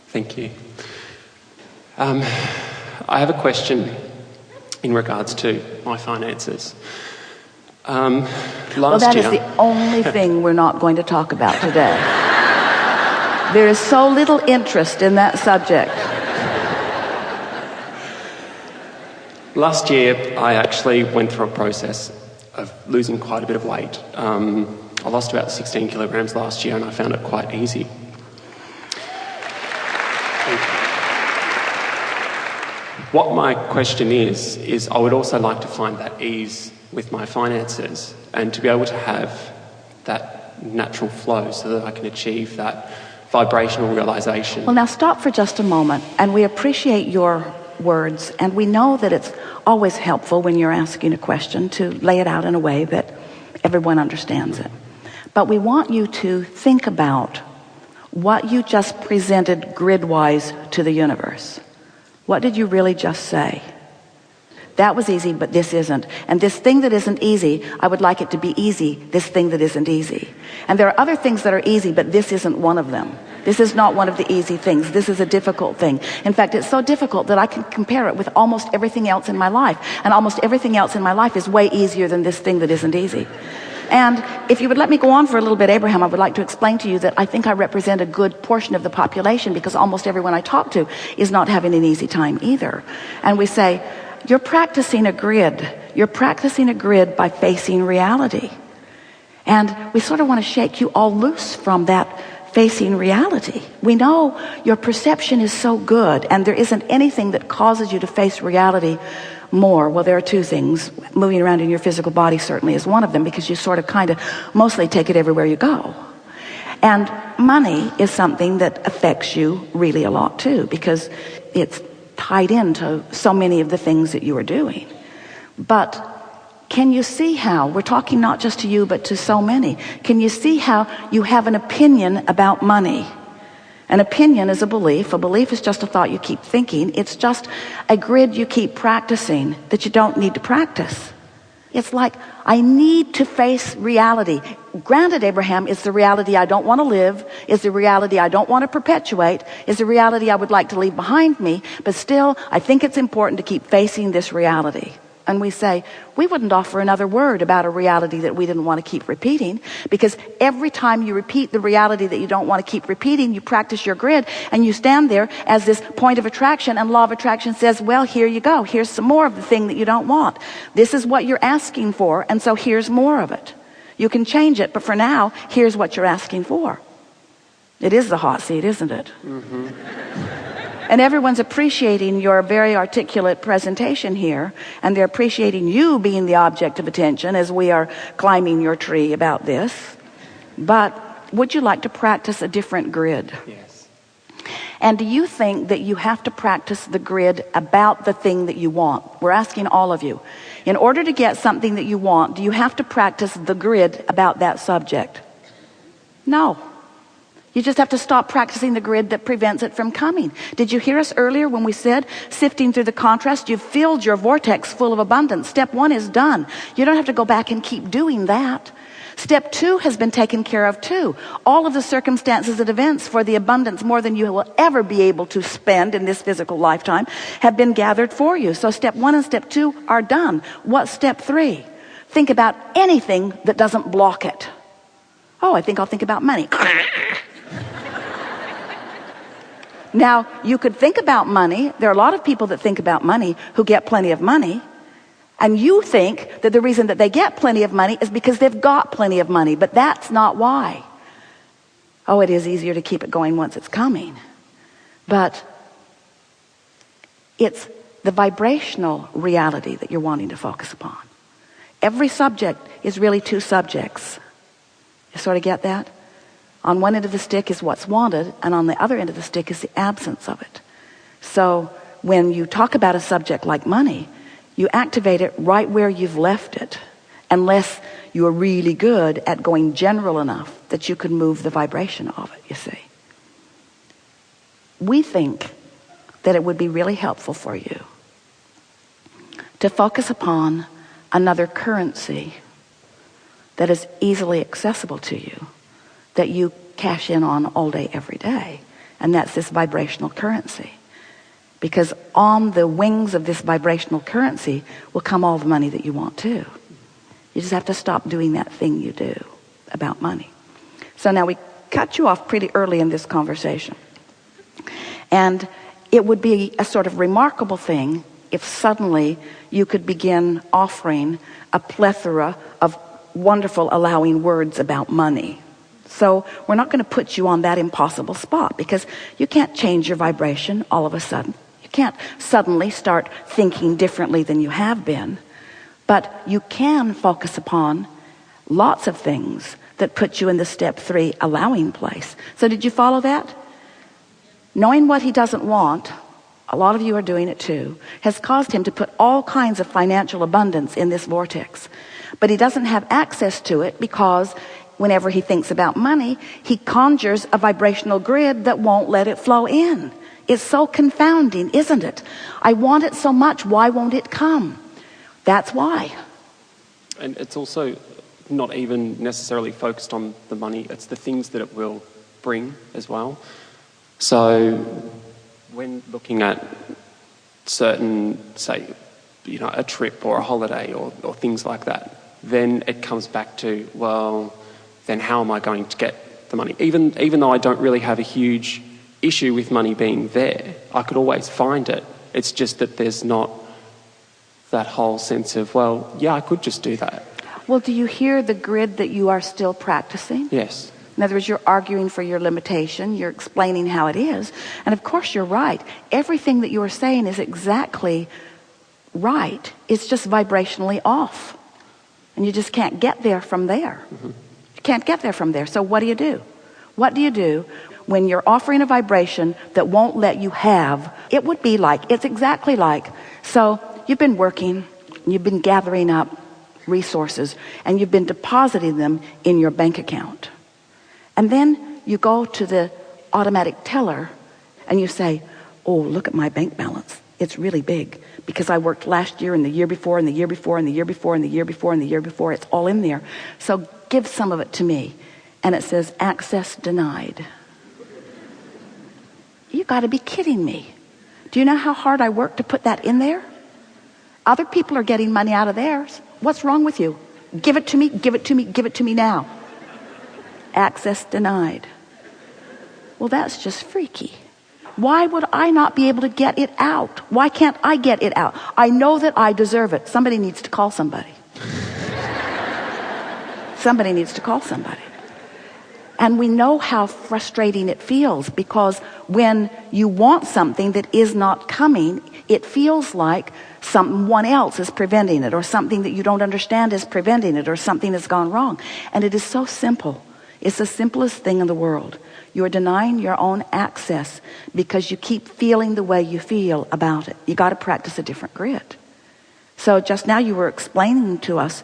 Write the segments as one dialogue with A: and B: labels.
A: Thank you. I have a question in regards to my finances.
B: Well, that is the only thing we're not going to talk about today. There is so little interest in that subject.
A: Last year, I actually went through a process of losing quite a bit of weight. I lost about 16 kilograms last year, and I found it quite easy. What my question is I would also like to find that ease with my finances and to be able to have that natural flow so that I can achieve that vibrational realization.
B: Well, now stop for just a moment, and we appreciate your words, and we know that it's always helpful when you're asking a question to lay it out in a way that everyone understands it. But we want you to think about what you just presented grid-wise to the universe. What did you really just say? That was easy, but this isn't. And this thing that isn't easy, I would like it to be easy, this thing that isn't easy. And there are other things that are easy, but this isn't one of them. This is not one of the easy things. This is a difficult thing. In fact, it's so difficult that I can compare it with almost everything else in my life. And almost everything else in my life is way easier than this thing that isn't easy. And if you would let me go on for a little bit, Abraham, I would like to explain to you that I think I represent a good portion of the population, because almost everyone I talk to is not having an easy time either. And we say, you're practicing a grid. You're practicing a grid by facing reality. And we sort of want to shake you all loose from that facing reality. We know your perception is so good, and there isn't anything that causes you to face reality more. Well, there are two things. Moving around in your physical body certainly is one of them, because you sort of kind of mostly take it everywhere you go. And money is something that affects you really a lot too, because it's tied into so many of the things that you are doing. But can you see how, we're talking not just to you but to so many, can you see how you have an opinion about money? An opinion is a belief. A belief is just a thought you keep thinking. It's just a grid you keep practicing that you don't need to practice. It's like, I need to face reality. Granted, Abraham, it's the reality I don't want to live, it's the reality I don't want to perpetuate, it's the reality I would like to leave behind me, but still, I think it's important to keep facing this reality. And we say, we wouldn't offer another word about a reality that we didn't want to keep repeating, because every time you repeat the reality that you don't want to keep repeating, you practice your grid, and you stand there as this point of attraction, and law of attraction says, well, here you go. Here's some more of the thing that you don't want. This is what you're asking for, and so here's more of it. You can change it, but for now, here's what you're asking for. It is the hot seat, isn't it? Mm-hmm. And everyone's appreciating your very articulate presentation here, and they're appreciating you being the object of attention as we are climbing your tree about this. But would you like to practice a different grid?
A: Yes.
B: And do you think that you have to practice the grid about the thing that you want? We're asking all of you. In order to get something that you want, do you have to practice the grid about that subject? No. You just have to stop practicing the grid that prevents it from coming. Did you hear us earlier when we said, sifting through the contrast, you've filled your vortex full of abundance. Step 1 is done. You don't have to go back and keep doing that. Step 2 has been taken care of too. All of the circumstances and events for the abundance, more than you will ever be able to spend in this physical lifetime, have been gathered for you. So step 1 and step 2 are done. What's step 3? Think about anything that doesn't block it. Oh, I think I'll think about money. Now, you could think about money. There are a lot of people that think about money who get plenty of money. And you think that the reason that they get plenty of money is because they've got plenty of money. But that's not why. Oh, it is easier to keep it going once it's coming. But it's the vibrational reality that you're wanting to focus upon. Every subject is really two subjects. You sort of get that? On one end of the stick is what's wanted, and on the other end of the stick is the absence of it. So when you talk about a subject like money, you activate it right where you've left it, unless you're really good at going general enough that you can move the vibration of it, you see. We think that it would be really helpful for you to focus upon another currency that is easily accessible to you, that you cash in on all day, every day. and that's this vibrational currency. Because on the wings of this vibrational currency will come all the money that you want too. You just have to stop doing that thing you do about money. So now we cut you off pretty early in this conversation. And it would be a sort of remarkable thing if suddenly you could begin offering a plethora of wonderful allowing words about money. So we're not going to put you on that impossible spot, because you can't change your vibration all of a sudden. You can't suddenly start thinking differently than you have been. But you can focus upon lots of things that put you in the step 3 allowing place. So did you follow that? Knowing what he doesn't want, a lot of you are doing it too, has caused him to put all kinds of financial abundance in this vortex. But he doesn't have access to it because whenever he thinks about money, he conjures a vibrational grid that won't let it flow in. It's so confounding, isn't it? I want it so much, why won't it come? That's why.
A: And it's also not even necessarily focused on the money, it's the things that it will bring as well. So when looking at certain, say, a trip or a holiday or things like that, then it comes back to, well, then how am I going to get the money? Even though I don't really have a huge issue with money being there, I could always find it. It's just that there's not that whole sense of, well, yeah, I could just do that.
B: Well, do you hear the grid that you are still practicing?
A: Yes.
B: In other words, you're arguing for your limitation. You're explaining how it is. And of course, you're right. Everything that you are saying is exactly right. It's just vibrationally off. And you just can't get there from there. Mm-hmm. You can't get there from there. So what do you do? What do you do when you're offering a vibration that won't let you have? It would be like, it's exactly like, so you've been working, you've been gathering up resources, and you've been depositing them in your bank account. And then you go to the automatic teller and you say, oh, look at my bank balance. It's really big because I worked last year and the year before and the year before and the year before and the year before and the year before. It's all in there. So give some of it to me. And it says access denied. You got to be kidding me. Do you know how hard I worked to put that in there? Other people are getting money out of theirs. What's wrong with you? Give it to me, give it to me, give it to me now. Access denied. Well, that's just freaky. Why would I not be able to get it out? Why can't I get it out? I know that I deserve it. Somebody needs to call somebody. Somebody needs to call somebody. And we know how frustrating it feels, because when you want something that is not coming, it feels like someone else is preventing it, or something that you don't understand is preventing it, or something has gone wrong. And it is so simple. It's the simplest thing in the world. You are denying your own access because you keep feeling the way you feel about it. You got to practice a different grid. So just now you were explaining to us,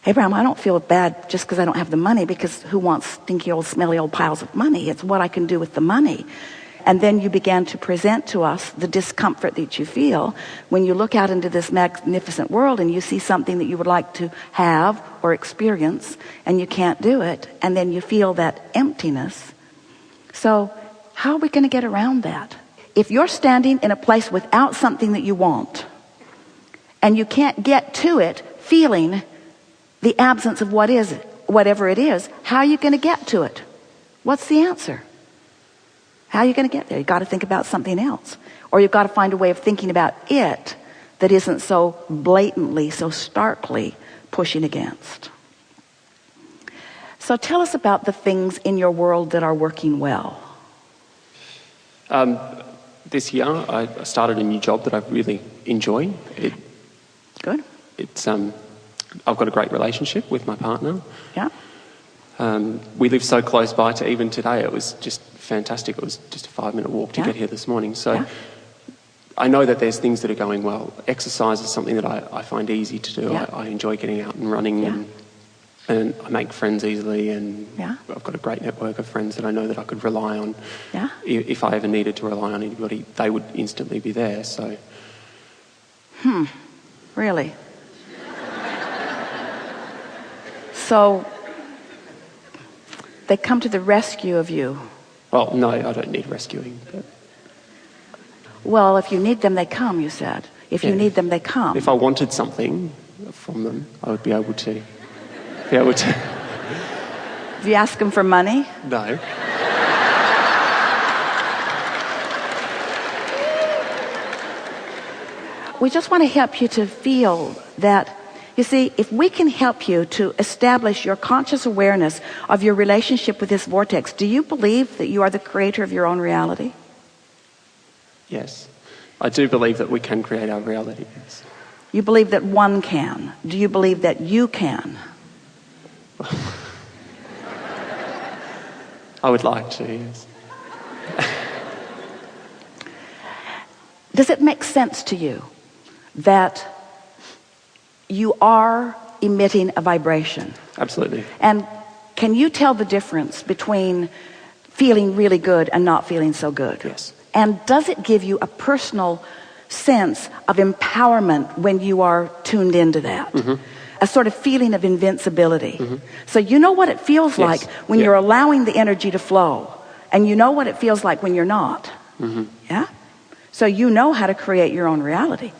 B: Abraham, I don't feel bad just because I don't have the money, because who wants stinky old smelly old piles of money? It's what I can do with the money. And then you began to present to us the discomfort that you feel when you look out into this magnificent world and you see something that you would like to have or experience and you can't do it, and then you feel that emptiness. So how are we going to get around that? If you're standing in a place without something that you want and you can't get to it feeling the absence of what is it, whatever it is, how are you going to get to it? What's the answer? How are you going to get there? You've got to think about something else. Or you've got to find a way of thinking about it that isn't so blatantly, so starkly pushing against. So tell us about the things in your world that are working well.
A: This year, I started a new job that I really enjoy.
B: Good.
A: I've got a great relationship with my partner.
B: Yeah.
A: We live so close by to even today. It was just fantastic. It was just a 5-minute walk to get here this morning. So I know that there's things that are going well. Exercise is something that I find easy to do. I enjoy getting out and running, and I make friends easily, and I've got a great network of friends that I know that I could rely on. Yeah. If I ever needed to rely on anybody, they would instantly be there. So.
B: Really? So they come to the rescue of you
A: Well, no, I don't need rescuing. But
B: Well, if you need them, they come, you said. If you
A: Yeah.
B: need them, they come.
A: if I wanted something from them, I would be able to.
B: If you ask them for money,
A: No.
B: we just want to help you to feel that, you see, if we can help you to establish your conscious awareness of your relationship with this vortex, do you believe that you are the creator of your own reality?
A: Yes. I do believe that we can create our reality, yes.
B: You believe that one can. Do you believe that you can?
A: I would like to, yes.
B: Does it make sense to you that you are emitting a vibration?
A: Absolutely.
B: And can you tell the difference between feeling really good and not feeling so good?
A: Yes.
B: And does it give you a personal sense of empowerment when you are tuned into that? A sort of feeling of invincibility. So you know what it feels like when you're allowing the energy to flow, and you know what it feels like when you're not. Yeah? So you know how to create your own reality,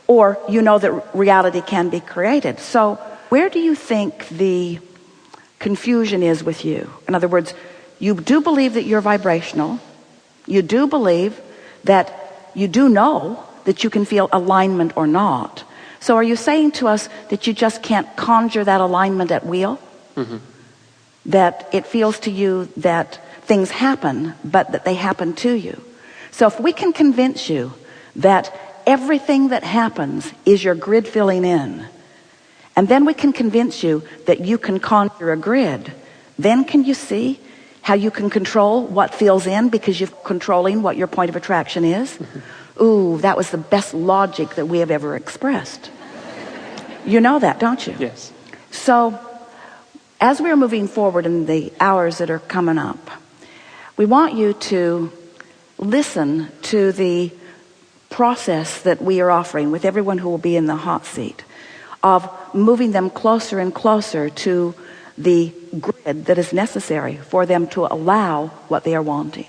B: or you know that reality can be created. So where do you think the confusion is with you? In other words, you do believe that you're vibrational. You do believe that you do know that you can feel alignment or not. So are you saying to us that you just can't conjure that alignment at will? That it feels to you that things happen, but that they happen to you. So if we can convince you that everything that happens is your grid filling in, and then we can convince you that you can conjure a grid, then can you see how you can control what fills in because you're controlling what your point of attraction is? Ooh, that was the best logic that we have ever expressed. You know that, don't you?
A: Yes.
B: So as we're moving forward in the hours that are coming up, we want you to listen to the process that we are offering with everyone who will be in the hot seat, of moving them closer and closer to the grid that is necessary for them to allow what they are wanting.